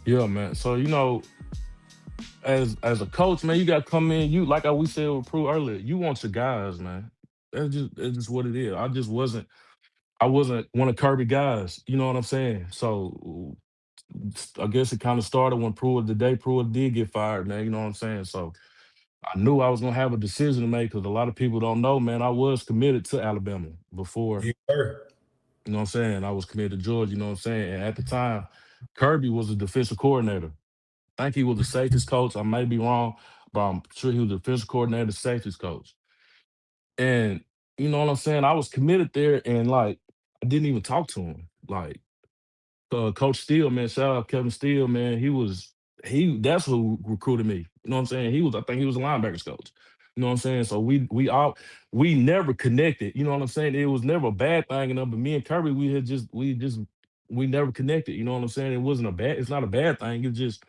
Yeah, man. So as a coach, man, you got to come in. You like how we said with Prue earlier. You want your guys, man. That's just what it is. I wasn't one of Kirby guys. You know what I'm saying? So I guess it kind of started when Pruitt the day Pruitt did get fired, man. You know what I'm saying? So I knew I was gonna have a decision to make because a lot of people don't know, man. I was committed to Alabama before. You were. You know what I'm saying? I was committed to Georgia. You know what I'm saying? And at the time, Kirby was the defensive coordinator. I think he was the safeties coach. I may be wrong, but I'm sure he was the defensive coordinator, safeties coach. And you know what I'm saying? I was committed there, and like I didn't even talk to him. Like Coach Steele, man, shout out Kevin Steele, man. He that's who recruited me. You know what I'm saying? I think he was a linebackers coach. You know what I'm saying? So we never connected. You know what I'm saying? It was never a bad thing, but me and Kirby, we never connected. You know what I'm saying? It's not a bad thing. It's just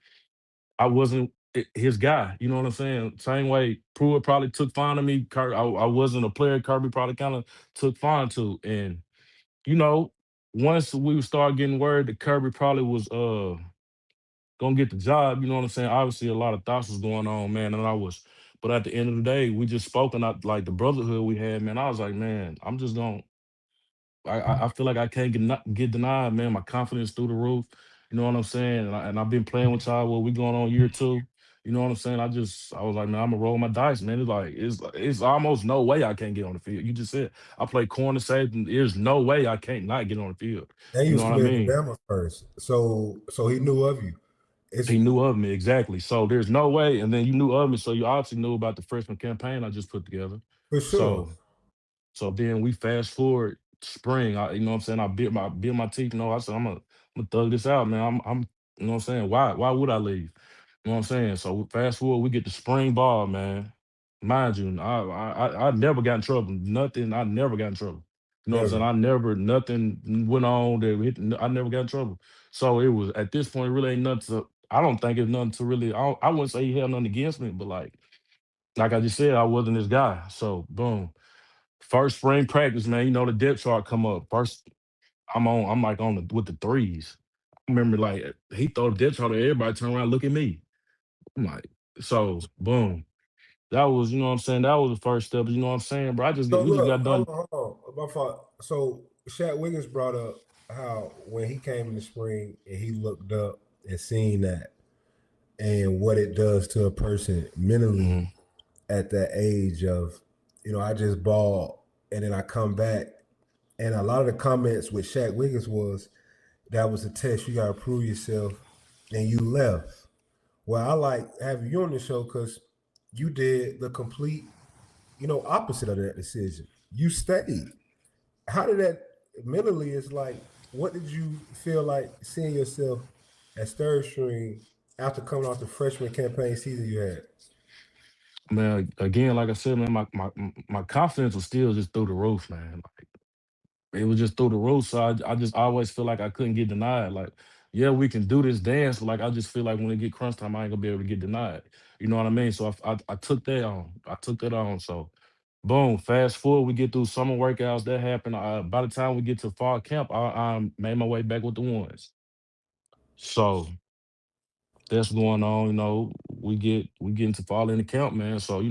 I wasn't his guy. You know what I'm saying? Same way Pruitt probably took fine to me. I wasn't a player Kirby probably kind of took fine to. And you know, once we started getting word that Kirby probably was gonna get the job, you know what I'm saying? Obviously a lot of thoughts was going on, man, and I was but at the end of the day, we just spoke and I like the brotherhood we had, man. I was like, man, I'm just gonna I feel like I can't get denied, man. My confidence through the roof. You know what I'm saying? I've been playing with y'all. Well, we going on year two. You know what I'm saying? I was like, man, I'm gonna roll my dice, man. It's almost no way I can't get on the field. You just said I play corner safety. There's no way I can't not get on the field. And you You was know what I committed to mean? Bama first, so he knew of you. It's He knew of me exactly. So there's no way. And then you knew of me, so you obviously knew about the freshman campaign I just put together. for sure. So So then we fast forward spring. You know what I'm saying? I bit my teeth. I said I'm gonna thug this out, man. I'm you know what I'm saying? Why would I leave? You know what I'm saying? So fast forward, we get the spring ball, man. Mind you, I never got in trouble. Nothing. I never got in trouble. You know what I'm saying? Never. I never nothing went on that I never got in trouble. So it was at this point really ain't nothing to. I don't think it's nothing to really. I wouldn't say he had nothing against me, but like I just said, I wasn't this guy. So boom. First spring practice, man, the depth chart come up. First, I'm like on with the threes. I remember like he throw the depth chart at everybody, turn around, look at me. I'm like, so boom. That was, you know what I'm saying? That was the first step. You know what I'm saying, bro? So We just look, got done. hold on. My fault. So Shaq Wiggins brought up how when he came in the spring and he looked up and seen that and what it does to a person mentally Mhm. at that age of, I just ball and then I come back. And a lot of the comments with Shaq Wiggins was that was a test. You got to prove yourself, and you left. Well, I like having you on the show because you did the complete, opposite of that decision. You stayed. How did that mentally? Is like, what did you feel like seeing yourself as third string after coming off the freshman campaign season you had? Man, again, like I said, man, my confidence was still just through the roof, man. It was just through the roof. So I just always feel like I couldn't get denied. Like, yeah, we can do this dance, but like I just feel like when it get crunch time, I ain't gonna be able to get denied. You know what I mean? So I took that on. I took that on. So boom, fast forward, we get through summer workouts. That happened. By the time we get to fall camp, I made my way back with the ones. So that's going on. We get into fall in the camp, man. So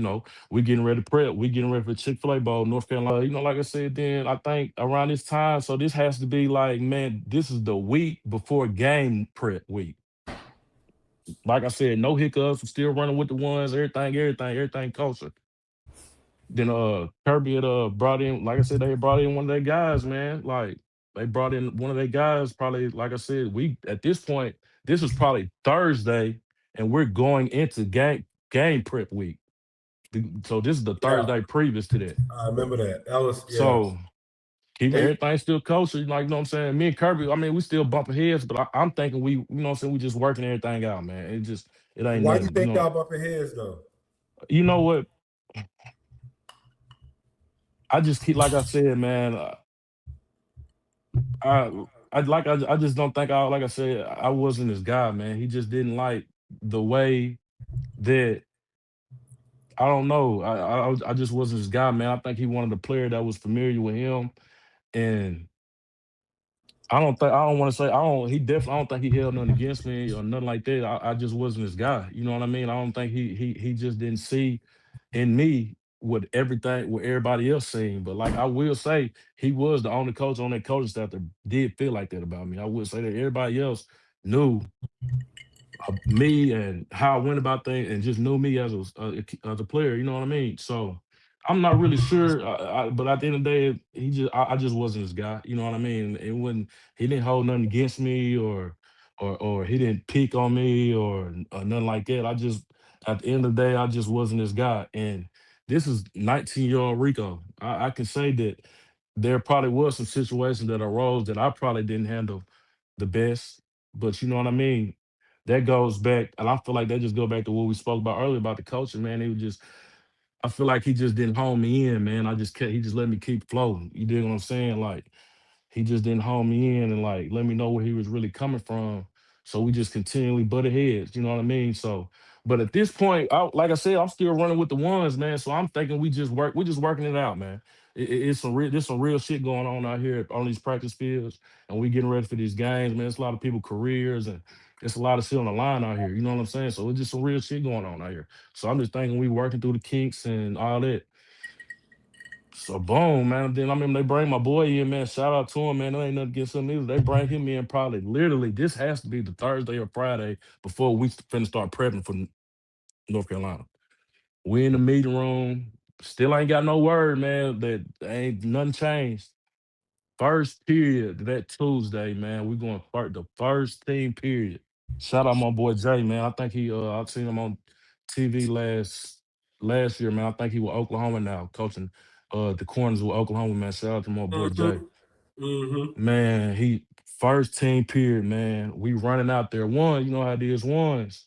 we getting ready to prep. We getting ready for Chick-fil-A Bowl, North Carolina. Like I said, then I think around this time. So this has to be like, man, this is the week before game prep week. Like I said, no hiccups. We're still running with the ones. Everything kosher. Then Kirby had brought in, like I said, they had brought in one of their guys, man. Like they brought in one of their guys. Probably, like I said, we at this point, this was probably Thursday, and we're going into game prep week. So this is the Yeah, Thursday previous to that. I remember that. That was yeah. So keeping And everything still kosher, like you know what I'm saying. Me and Kirby, I mean, we still bumping heads, but I'm thinking what I'm saying, we just working everything out, man. It ain't why do you nothing, think y'all bumping heads though? You know what? I just keep like I said, man. I I just don't think like I said, I wasn't his guy, man. He just didn't like the way that I don't know. I just wasn't his guy, man. I think he wanted a player that was familiar with him, and I don't think I don't want to say I don't. He definitely. I don't think he held nothing against me or nothing like that. I just wasn't his guy. You know what I mean? I don't think he just didn't see in me what everybody else seen. But like I will say, he was the only coach on that coaching staff that did feel like that about me. I would say that everybody else knew me and how I went about things and just knew me as a player. You know what I mean? So I'm not really sure, but at the end of the day, I just wasn't his guy. You know what I mean? It wasn't he didn't hold nothing against me or he didn't pick on me or nothing like that. I just at the end of the day, I just wasn't his guy. And this is 19-year-old Rico. I can say that there probably was some situations that arose that I probably didn't handle the best. But you know what I mean? That goes back, and I feel like that just go back to what we spoke about earlier about the culture, man. He was just, I feel like he just didn't hone me in, man. He just let me keep floating. You dig what I'm saying? Like, he just didn't hone me in and like let me know where he was really coming from. So we just continually butted heads. You know what I mean? So, but at this point, like I said, I'm still running with the ones, man. So I'm thinking we're just working it out, man. There's some real shit going on out here on these practice fields, and we getting ready for these games, man. It's a lot of people careers and it's a lot of shit on the line out here. You know what I'm saying? So it's just some real shit going on out here. So I'm just thinking we working through the kinks and all that. So boom, man. Then I mean they bring my boy in, man. Shout out to him, man. There ain't nothing against him either. They bring him in probably literally. This has to be the Thursday or Friday before we finna start prepping for North Carolina. We in the meeting room. Still ain't got no word, man. That ain't nothing changed. First period that Tuesday, man. We going to start the first team period. Shout out my boy Jay, man. I think I've seen him on TV last year, man. I think he was Oklahoma now, coaching the corners with Oklahoma, man. Shout out to my boy Jay. Mm-hmm. Mm-hmm. Man, he first team period, man. We running out there. You know how it is, ones.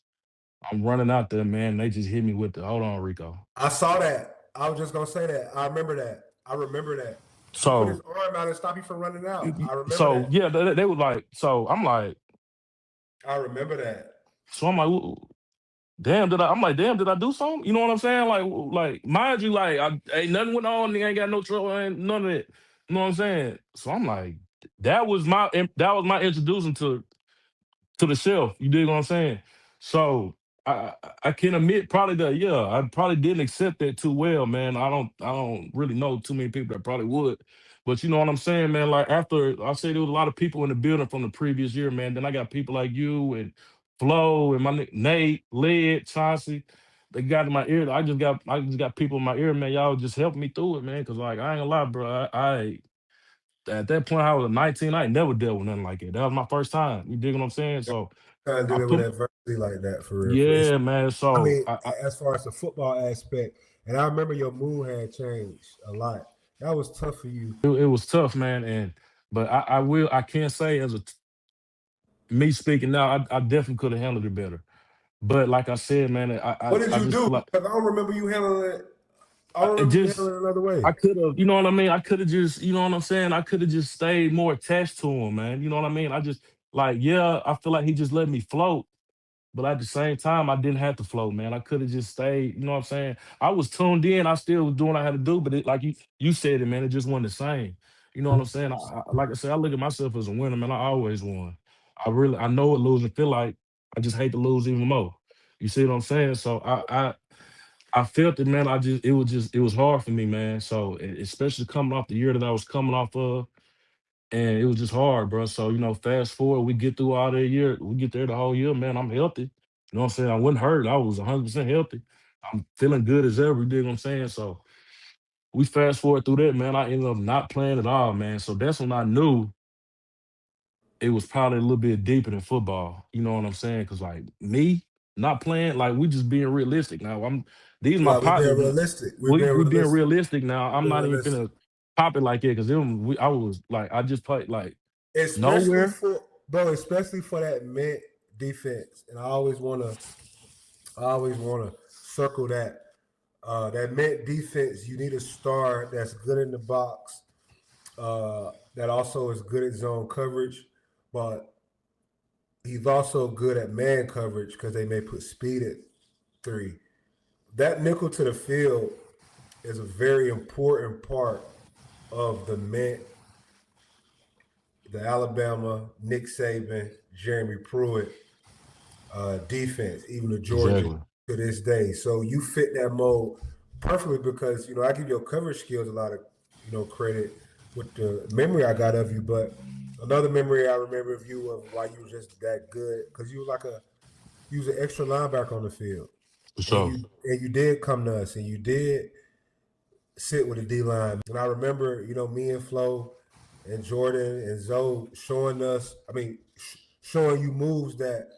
I'm running out there, man. They just hit me with the hold on, Rico. I saw that. I was just gonna say that. I remember that. I remember that. He put his So arm out and stopped you from running out. I remember so that. yeah, they were like, so I'm like, I remember that. so I'm like, damn, I'm like, damn, did I do something? You know what I'm saying? Like, mind you, like, I ain't nothing went on. Ain't got no trouble. Ain't none of it. You know what I'm saying? So I'm like, that was my introduction to the shelf. You dig what I'm saying? So I can admit probably that yeah, I probably didn't accept that too well, man. I don't really know too many people that probably would. But you know what I'm saying, man? Like after I said there was a lot of people in the building from the previous year, man. Then I got people like you and Flo and Nate, Led, Chauncey. They got in my ear. I just got people in my ear, man. Y'all just helped me through it, man. Cause like I ain't gonna lie, bro. I at that point I was 19. I ain't never dealt with nothing like it. That was my first time. You dig what I'm saying? So Trying to I do it with put adversity like that for real. yeah, man. I So mean, as far as the football aspect, and I remember your mood had changed a lot. That was tough for you. it was tough, man. But I can't say me speaking now, I definitely could have handled it better. But like I said, man, What did I you just do? feel like Because I don't remember you handling it. I don't it remember you just handling it another way. I could have, you know what I mean? I could have just, you know what I'm saying? I could have just stayed more attached to him, man. You know what I mean? I just like, yeah, I feel like he just let me float. But at the same time, I didn't have to float, man. I could have just stayed. You know what I'm saying? I was tuned in. I still was doing what I had to do. But like you said it, man. It just wasn't the same. You know what I'm saying? Like I said, I look at myself as a winner, man. I always won. I know what losing feel like. I just hate to lose even more. You see what I'm saying? So I felt it, man. It was hard for me, man. So especially coming off the year that I was coming off of. And it was just hard, bro. So, fast forward, we get through all that year. We get there the whole year, man. I'm healthy. You know what I'm saying? I wasn't hurt. I was 100% healthy. I'm feeling good as ever. You dig what I'm saying? So we fast forward through that, man. I ended up not playing at all, man. So that's when I knew it was probably a little bit deeper than football. You know what I'm saying? Because, like, me not playing, like, we just being realistic now. These my Like we're being partners. realistic. We're We being we being realistic. realistic now. I'm Being not even realistic. finna pop it like that because I was like, I just played like Especially nowhere. for bro, especially for that mid defense. And I always wanna circle that. That mid defense, you need a star that's good in the box, that also is good at zone coverage, but he's also good at man coverage because they may put speed at 3. That nickel to the field is a very important part of the man the Alabama, Nick Saban, Jeremy Pruitt defense, even the Georgia Exactly. to this day. So you fit that mold perfectly because, I give your coverage skills a lot of, credit with the memory I got of you. But another memory I remember of you of why you were just that good, because you was an extra linebacker on the field. For And sure. you did come to us and you did sit with the D line. And I remember, me and Flo and Jordan and Zoe showing you moves that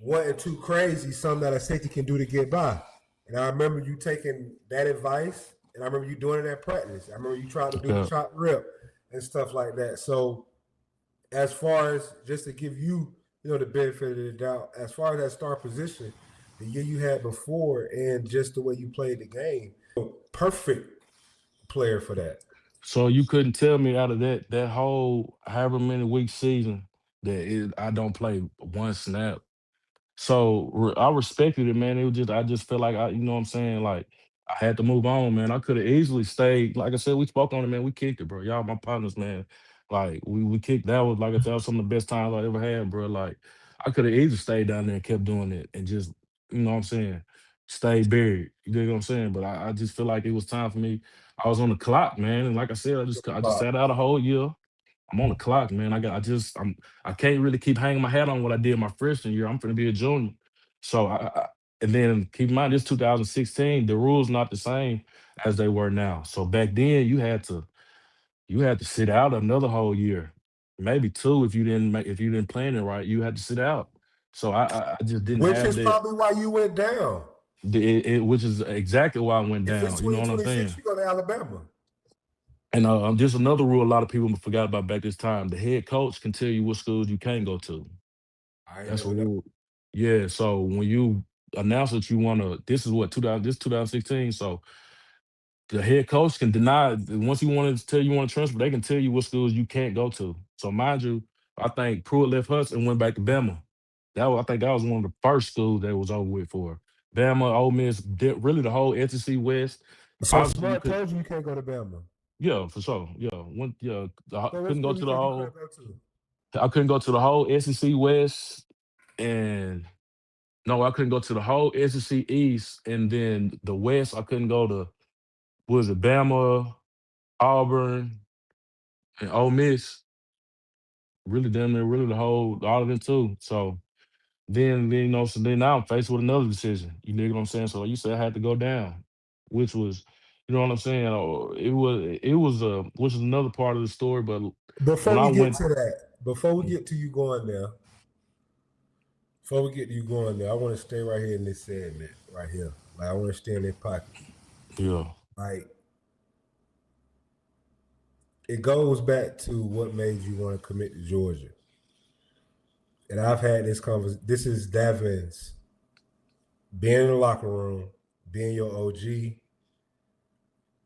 wasn't too crazy, something that a safety can do to get by. And I remember you taking that advice, and I remember you doing it at practice. I remember you trying to do the Yeah. chop rip and stuff like that. So, as far as just to give you, the benefit of the doubt, as far as that star position, the year you had before, and just the way you played the game, perfect player for that. So you couldn't tell me out of that whole however many week season I don't play one snap. So I respected it, man. It was just I just felt like you know what I'm saying, like I had to move on, man. I could have easily stayed. Like I said, we spoke on it, man. We kicked it, bro. Y'all my partners, man. Like we kicked. That was like I said, that was some of the best times I ever had, bro. Like I could have easily stayed down there and kept doing it and just you know what I'm saying, stay buried. You know what I'm saying? But I just feel like it was time for me. I was on the clock, man, and like I said, I just sat out a whole year. I'm on the clock, man. I can't really keep hanging my hat on what I did my freshman year. I'm gonna be a junior. So and then keep in mind this 2016, the rules not the same as they were now. So back then you had to sit out another whole year, maybe two if you didn't plan it right, you had to sit out. So I just didn't Which have is that, probably why you went down. which is exactly why I went If it's down. You know what I'm 2026, saying? you go to Alabama. And just another rule a lot of people forgot about back this time. The head coach can tell you what schools you can't go to. I ain't That's a never know. rule. Yeah. So when you announce that you want to, this is what 2000, this 2016. So the head coach can deny once you want to tell you want to transfer, they can tell you what schools you can't go to. So mind you, I think Pruitt left us and went back to Bama. I think that was one of the first schools that was over with for Bama, Ole Miss, really the whole SEC West. So Obviously, you Smart could, told you can't go to Bama. yeah, for sure, yeah, So what couldn't go school you to the think you couldn't whole. go to? I couldn't go to the whole SEC West, and no, I couldn't go to the whole SEC East, and then the West. I couldn't go to was it Bama, Auburn, and Ole Miss. Really, damn near really the whole all of them too. So so then now I'm faced with another decision. You know what I'm saying? So you said I had to go down, which was, you know what I'm saying? It was which is another part of the story. But Before when I we get went, to that, before we get to you going there, I want to stay right here in this segment right here. Like I want to stay in their pocket. yeah, Like it goes back to what made you want to commit to Georgia. And I've had this conversation. This is Davin's being in the locker room, being your OG,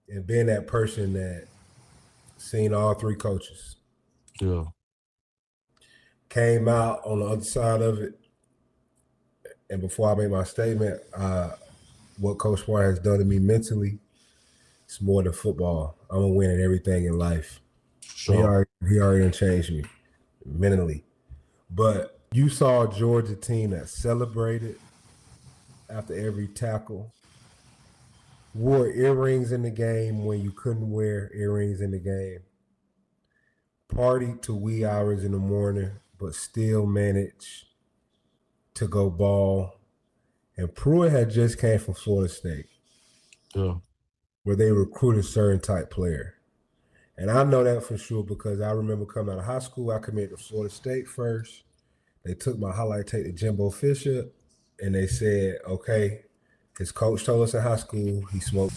and being that person that seen all three coaches. yeah, Came out on the other side of it. And before I make my statement, what Coach Pruitt has done to me mentally, it's more than football. I'm gonna win at everything in life. for He sure, already he already done changed me mentally. But you saw a Georgia team that celebrated after every tackle, wore earrings in the game when you couldn't wear earrings in the game, partied to wee hours in the morning, but still managed to go ball. And Pruitt had just came from Florida State, yeah, where they recruit a certain type player. And I know that for sure because I remember coming out of high school, I committed to Florida State first. They took my highlight tape to Jimbo Fisher, and they said, okay, his coach told us in high school he smoked.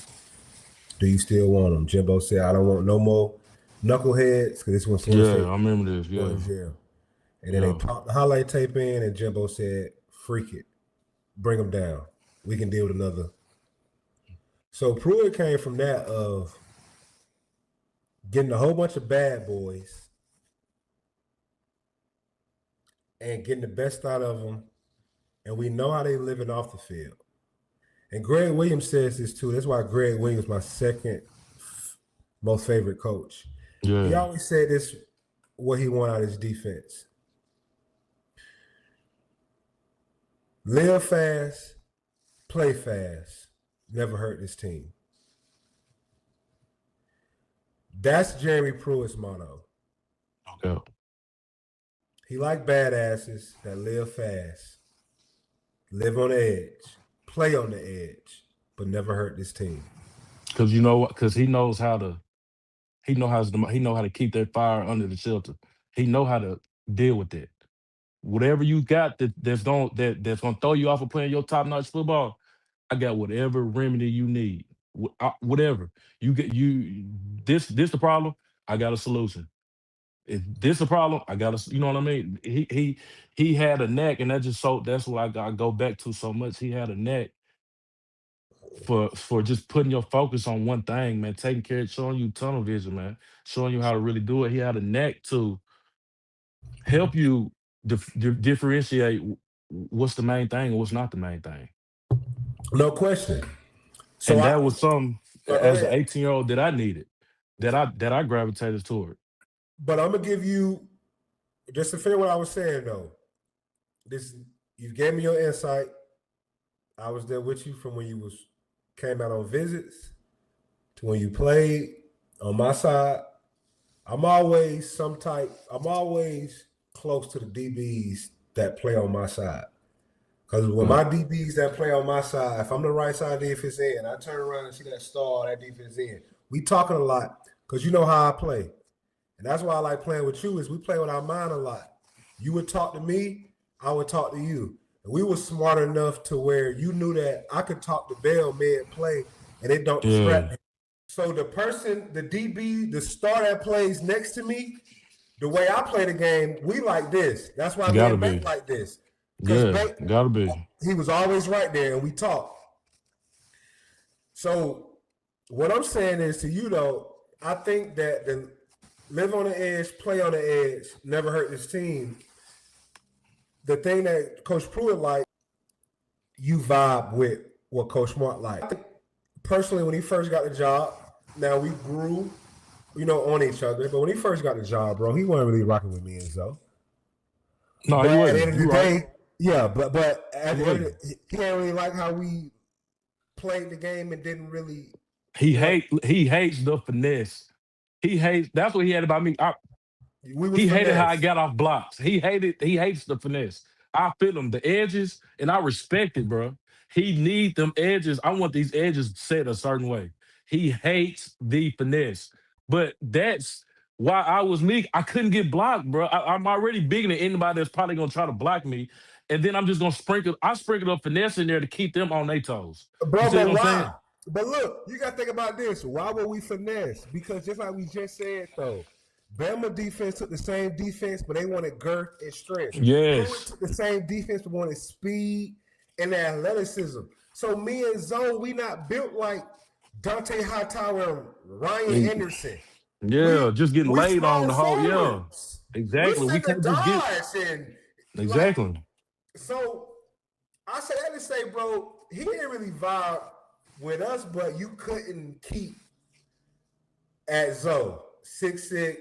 Do you still want him? Jimbo said, I don't want no more knuckleheads because this was Florida yeah. State I remember this. going Yeah, to jail. And then they yeah, popped the highlight tape in, and Jimbo said, freak it, bring him down. We can deal with another. So Pruitt came from that of getting a whole bunch of bad boys and getting the best out of them. And we know how they living off the field. And Greg Williams says this too. That's why Greg Williams is my second most favorite coach. He yeah, always said this what he wanted out of his defense. Live fast, play fast, never hurt this team. That's Jeremy Pruitt's motto. Okay. He liked badasses that live fast, live on the edge, play on the edge, but never hurt this team. Because you know what? Because he knows how to. He know how to keep that fire under the shelter. He know how to deal with it. Whatever you got that's gonna throw you off of playing your top notch football, I got whatever remedy you need. Whatever you get, this the problem. I got a solution. If this a problem, I got to. You know what I mean? He had a neck, and that's what I go back to so much. He had a neck for just putting your focus on one thing, man. Taking care, showing you tunnel vision, man. Showing you how to really do it. He had a neck to help you differentiate what's the main thing and what's not the main thing. No question. So and that was something as an 18-year-old that I needed, that I gravitated toward. But I'm gonna give you, just to finish what I was saying though. You gave me your insight. I was there with you from when you came out on visits to when you played on my side. I'm always close to the DBs that play on my side. Because when my DBs that play on my side, if I'm the right side defense end, I turn around and see that star, that defense end. We talking a lot because you know how I play. And that's why I like playing with you, is we play with our mind a lot. You would talk to me, I would talk to you. And we were smart enough to where you knew that I could talk to Bell mid-play and it don't distract me. So the DB, the star that plays next to me, the way I play the game, we like this. That's why we make like this. Yeah, gotta be. He was always right there, and we talked. So what I'm saying is to you, though, I think that the live on the edge, play on the edge, never hurt this team. The thing that Coach Pruitt liked, you vibe with what Coach Smart liked. Personally, when he first got the job, now we grew, on each other. But when he first got the job, bro, he wasn't really rocking with me and Zoe. No, he wasn't. At the end of the day, yeah, but at the end, he didn't really like how we played the game and didn't really. He hates the finesse. That's what he had about me. He hated how I got off blocks. He hates the finesse. I feel him, the edges, and I respect it, bro. He need them edges. I want these edges set a certain way. He hates the finesse. But that's why I was me. I couldn't get blocked, bro. I'm already bigger than anybody that's probably gonna try to block me. And then I'm just gonna sprinkle up finesse in there to keep them on their toes. Bro, but why? But look, you gotta think about this. Why would we finesse? Because just like we just said though, Bama defense took the same defense, but they wanted girth and strength. Yes. Pruitt took the same defense, but wanted speed and athleticism. So me and Zoe, we not built like Dante Hightower and Ryan Henderson. Yeah, just getting laid on the whole. Yeah, exactly. We can't just get exactly. So I say that to say, bro, he didn't really vibe with us, but you couldn't keep at Zoe 6'6",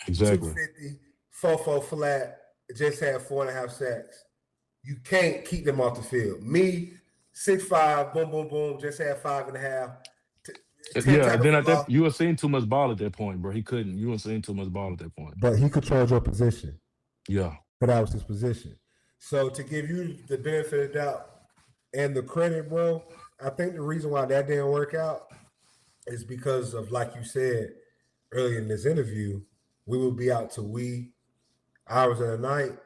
exactly 250, 4-4 flat, just had 4.5 sacks. You can't keep them off the field. Me, 6'5", boom, boom, boom, just had 5.5. Yeah, and then at that, you were seeing too much ball at that point, bro. He couldn't. You were seeing too much ball at that point. But he controlled your position. Yeah. But that was his position. So to give you the benefit of the doubt and the credit, bro, I think the reason why that didn't work out is because of, like you said earlier in this interview, we would be out to wee hours of the night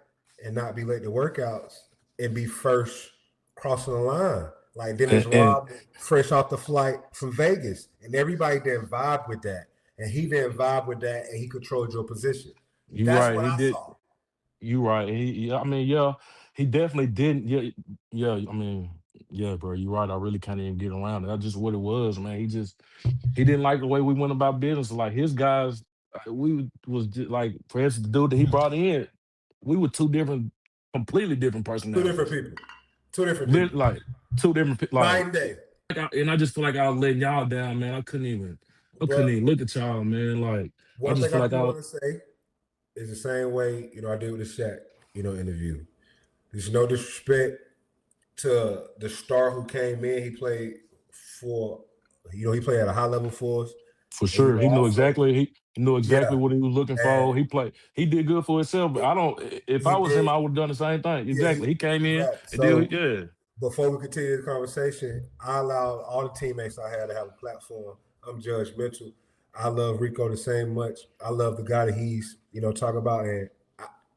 and not be late to workouts and be first crossing the line. Like Dennis Robb, fresh off the flight from Vegas. And everybody didn't vibe with that. And he didn't vibe with that, and he controlled your position. That's right. He did. You right. He definitely didn't. Yeah. I mean, yeah, bro. You're right. I really can't even get around it. That's just what it was, man. He didn't like the way we went about business. Like his guys, we was just, like, for instance, the dude that he brought in, we were completely different personalities. Two different people. Like two different. Like, 9 days. And I just feel like I was letting y'all down, man. I couldn't even look at y'all, man. Like, one thing I want to say, is the same way, I did with the Shaq, interview. There's no disrespect to the star who came in. He played for, he played at a high level for us. For And, sure. He knew also, exactly he knew exactly yeah, what he was looking and for. He played he did good for himself, but I don't if he I was him, did, I would have done the same thing. yeah, Exactly. He came in right. and did So yeah. before we continue the conversation, I allowed all the teammates I had to have a platform. I'm judgmental. I love Rico the same much. I love the guy that he's, talking about. And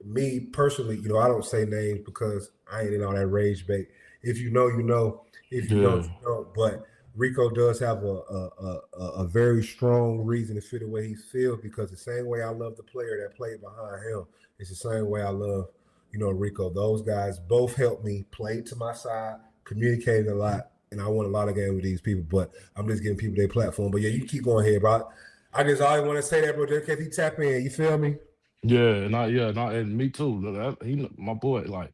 me personally, I don't say names because I ain't in all that rage bait. If you know, you know. If you don't, Yeah. you don't. But Rico does have a very strong reason to feel the way he feels, because the same way I love the player that played behind him, it's the same way I love, Rico. Those guys both helped me, played to my side, communicated a lot, and I won a lot of games with these people. But I'm just giving people their platform. But yeah, you keep going here, bro. I just always want to say that, bro. Just in case he tap in, you feel me? And me too. He my boy, like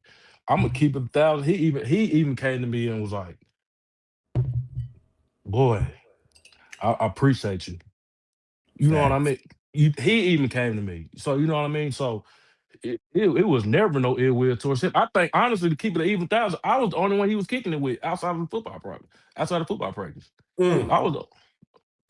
I'm gonna keep it 1,000. He even came to me and was like, boy, I appreciate you. You know what I Facts. mean? He even came to me. So you know what I mean? So it was never no ill will towards him. I think honestly to keep it an even 1,000, I was the only one he was kicking it with outside of the football program, outside of football practice. I Mm. was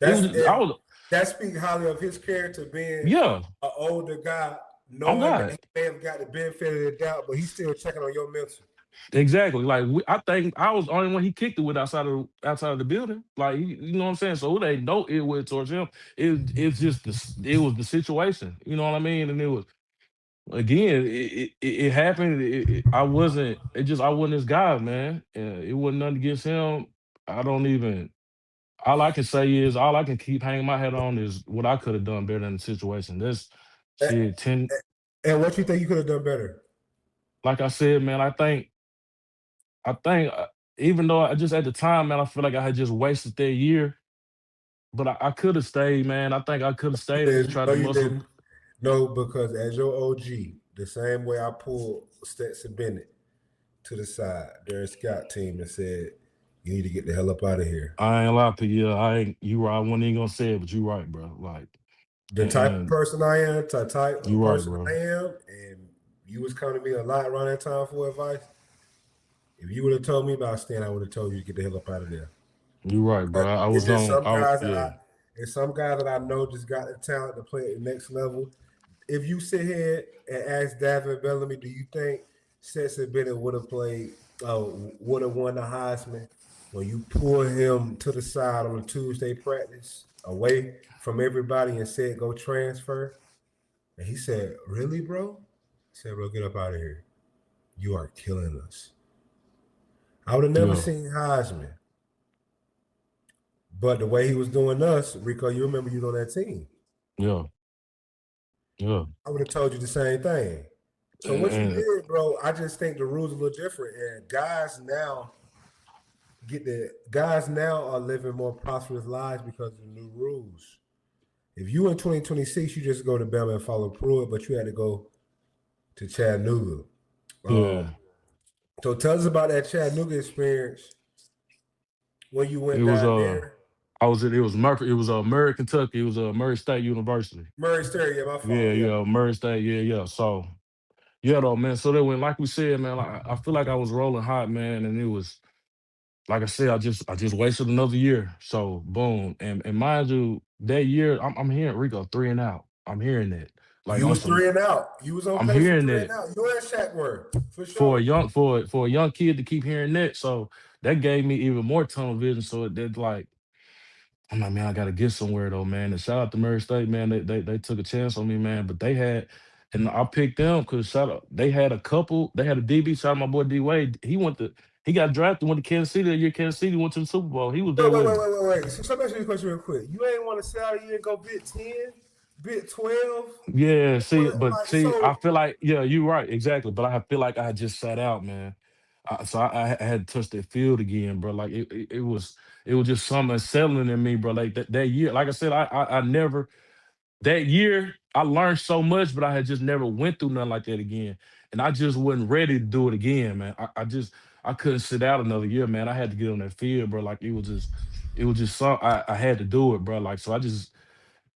it That's was I and was that speaks highly of his character, being yeah, an older guy, I'm knowing that God. he may have got the benefit of the doubt, but he's still checking on your mental. Exactly. Like I think I was the only one he kicked it with outside of the building. Like you know what I'm saying. So it ain't no ill will towards him. It's just it was the situation. You know what I mean. And it was again. It happened. I wasn't. It just I wasn't this guy, man. It wasn't nothing against him. I don't even. All I can say is all I can keep hanging my head on is what I could have done better in the situation. This And, shit. 10. what you think you could have done better? Like I said, man. I think even though I just at the time, man, I feel like I had just wasted that year. But I could have stayed, man. I think I could have stayed and just tried No, to you muscle. didn't. No, because as your OG, the same way I pulled Stetson Bennett to the side during Scott team and said, "You need to get the hell up out of here." I ain't lie to you. I ain't you right. I wasn't even gonna say it, but you right, bro. Like, The type of and person I am, the type you of right, person I bro. am, and you was coming to me a lot around that time for advice. If you would have told me about Stan, I would have told you to get the hell up out of there. You right, bro. I It's was just going. some guys that Yeah, it's some guys that I know just got the talent to play at the next level. If you sit here and ask David Bellamy, do you think Stetson Bennett would have played, would have won the Heisman? When you pull him to the side on a Tuesday practice, away from everybody, and said, "Go transfer," and he said, "Really, bro?" He said, "Bro, get up out of here. You are killing us." I would have never yeah, seen Heisman. But the way he was doing us, Rico, you remember you was on that team. yeah, yeah. I would have told you the same thing. So what you And did, bro, I just think the rules are a little different. And guys now are living more prosperous lives because of the new rules. If you in 2026, you just go to Bama and follow Pruitt, but you had to go to Chattanooga. yeah, So tell us about that Chattanooga experience when you it went was down there. I was it was Murphy. It was Murray, Kentucky. It was Murray State University. Murray State, yeah, my Yeah, fault. Yeah. yeah, Murray State. Yeah, yeah. So yeah, though, man. So they went like we said, man. Like, I feel like I was rolling hot, man, and it was like I said, I just wasted another year. So boom, and mind you, that year I'm hearing Rico 3 and out. I'm hearing that like You on was some. three and out. You was on I'm pace for hearing three and that out. You and Shaq were, for for a sure. young for a young kid to keep hearing that. So that gave me even more tunnel vision. So that like I'm like, man, I gotta get somewhere though, man. And shout out to Murray State, man. They took a chance on me, man. But they had, and I picked them because shout out, they had a couple. They had a DB. Shout out my boy D Wade. He got drafted. Went to Kansas City that year. Kansas City went to the Super Bowl. He was there Wait, wait, with wait, me. wait, wait, wait. So let me ask you a question real quick. You ain't want to sit out a year and go bit 10, bit 12? Yeah, see, but Like, see, I so feel like, yeah, you're right, exactly. But I feel like I had just sat out, man. So I had to touch that field again, bro. Like it was just something settling in me, bro. Like that year, like I said, I never that year I learned so much, but I had just never went through nothing like that again, and I just wasn't ready to do it again, man. I couldn't sit out another year, man. I had to get on that field, bro. Like it was just some I had to do it, bro. Like so I just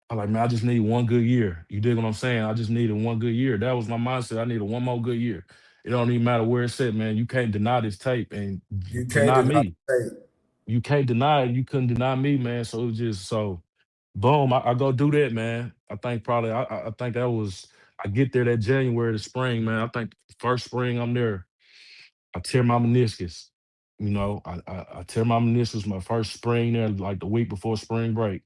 I'm like, man, I just need one good year. You dig what I'm saying? I just needed one good year. That was my mindset. I needed one more good year. It don't even matter where it's at, man. You can't deny this tape and You can't deny deny me. the tape. You can't deny it. You couldn't deny me, man. So it was just so boom. I go do that, man. I think probably I think that was I get there that January to spring, man. I think first spring I'm there. I tear my meniscus. You know, I tear my meniscus my first spring there, like the week before spring break.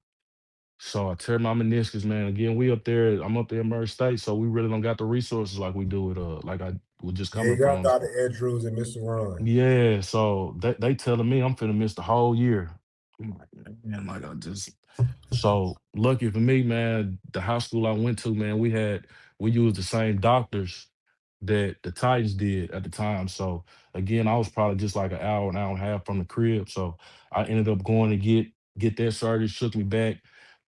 So I tear my meniscus, man. Again, we up there. I'm up there in Murray State, so we really don't got the resources like we do it. Like I was just Yeah, coming you got from. Dr. Andrews and Mr. Ron. Yeah, so they telling me I'm finna miss the whole year. I'm like, man, like I just so lucky for me, man. The high school I went to, man, we used the same doctors that the Titans did at the time. So again, I was probably just like an hour and a half from the crib. So I ended up going to get that surgery, shook me back.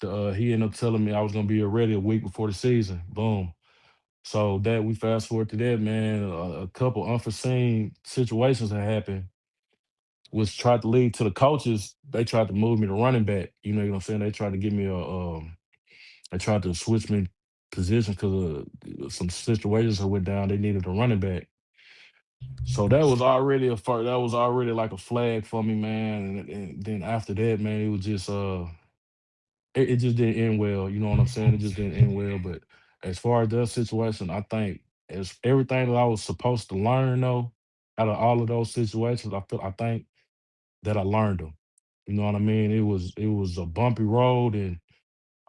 He ended up telling me I was gonna be ready a week before the season. Boom. So that we fast forward to that, man. A couple unforeseen situations that happened, which tried to lead to the coaches. They tried to move me to running back. You know what I'm saying? They tried to give me they tried to switch me position because some situations that went down. They needed a running back. So that was already that was already like a flag for me, man. And then after that, man, it was just it just didn't end well. You know what I'm saying? It just didn't end well. But as far as that situation, I think as everything that I was supposed to learn though, out of all of those situations, I think that I learned them. You know what I mean? It was a bumpy road, and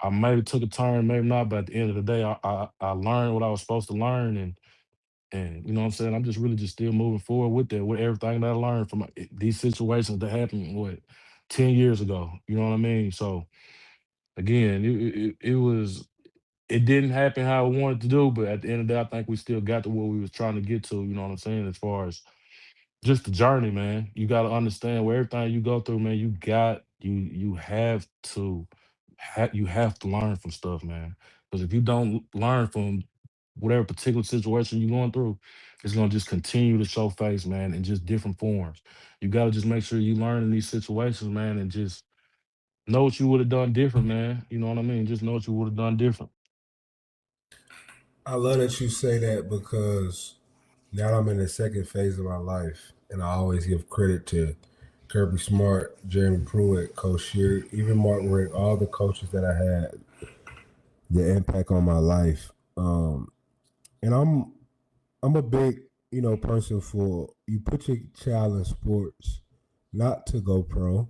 I maybe took a turn, maybe not. But at the end of the day, I learned what I was supposed to learn, and you know what I'm saying. I'm just really just still moving forward with that, with everything that I learned from these situations that happened 10 years ago. You know what I mean? So again, it didn't happen how I wanted to do, but at the end of the day, I think we still got to where we was trying to get to. You know what I'm saying? As far as just the journey, man. You got to understand where everything you go through, man. You have to you have to learn from stuff, man. Because if you don't learn from whatever particular situation you're going through, it's gonna just continue to show face, man, in just different forms. You got to just make sure you learn in these situations, man, and just know what you would have done different, man. You know what I mean? Just know what you would have done different. I love that you say that because now I'm in the second phase of my life, and I always give credit to Kirby Smart, Jeremy Pruitt, Coach Shear, even Mark Rick, all the coaches that I had, the impact on my life. And I'm a big, person for you put your child in sports not to go pro,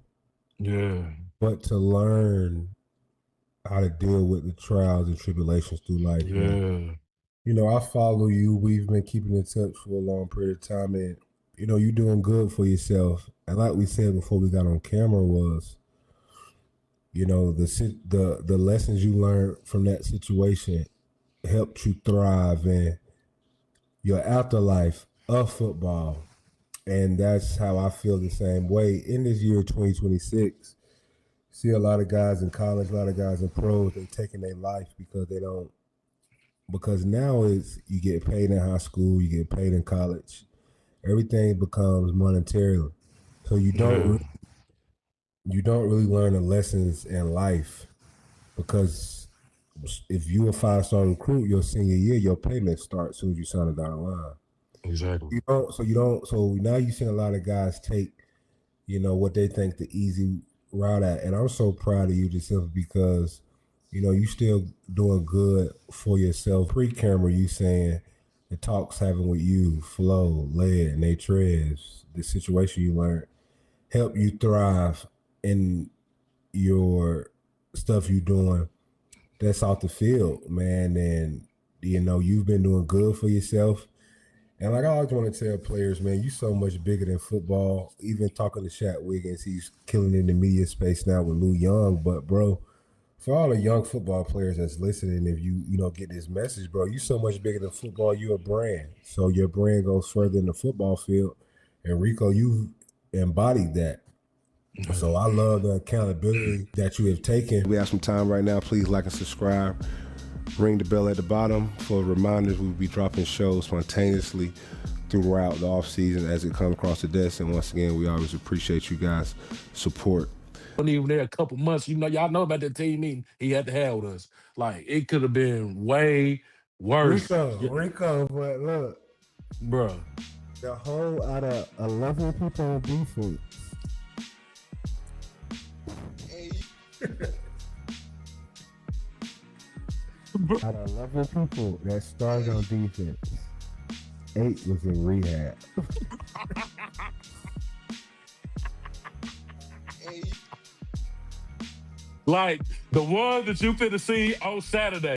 Yeah, but to learn how to deal with the trials and tribulations through life, man. yeah, I follow you. We've been keeping in touch for a long period of time, and you're doing good for yourself. And like we said before we got on camera, was the lessons you learned from that situation helped you thrive in your afterlife of football. And that's how I feel the same way in this year 2026. See a lot of guys in college, a lot of guys in pros, they taking their life because they don't because now is you get paid in high school, you get paid in college. Everything becomes monetarily. So yeah, you don't really learn the lessons in life because if you a 5-star recruit your senior year, your payment starts as soon as you sign it down the line. exactly. So now you see a lot of guys take, what they think the easy route at. And I'm so proud of you just simply because, you still doing good for yourself. Pre-camera, you saying the talks having with you, Flo, Led, Nate Trez, the situation you learned, help you thrive in your stuff you doing that's off the field, man. And, you've been doing good for yourself. And like I always want to tell players, man, you so much bigger than football. Even talking to Shaq Wiggins, he's killing in the media space now with Lou Young. But bro, for all the young football players that's listening, if you get this message, bro, you so much bigger than football. You're a brand, so your brand goes further in the football field. And Rico, you embodied that. Yeah. So I love the accountability that you have taken. We have some time right now. Please like and subscribe. Ring the bell at the bottom for reminders. We'll be dropping shows spontaneously throughout the off season as it comes across the desk. And once again, we always appreciate you guys' support. wasn't even there a couple months. Y'all know about that team meeting he had to have with us. Like, it could have been way worse. Rico, but look, Bruh. the whole out of 11 people on defense. Out of 11 people that started on defense, 8 was in rehab. Like, the one that you finna see on Saturday.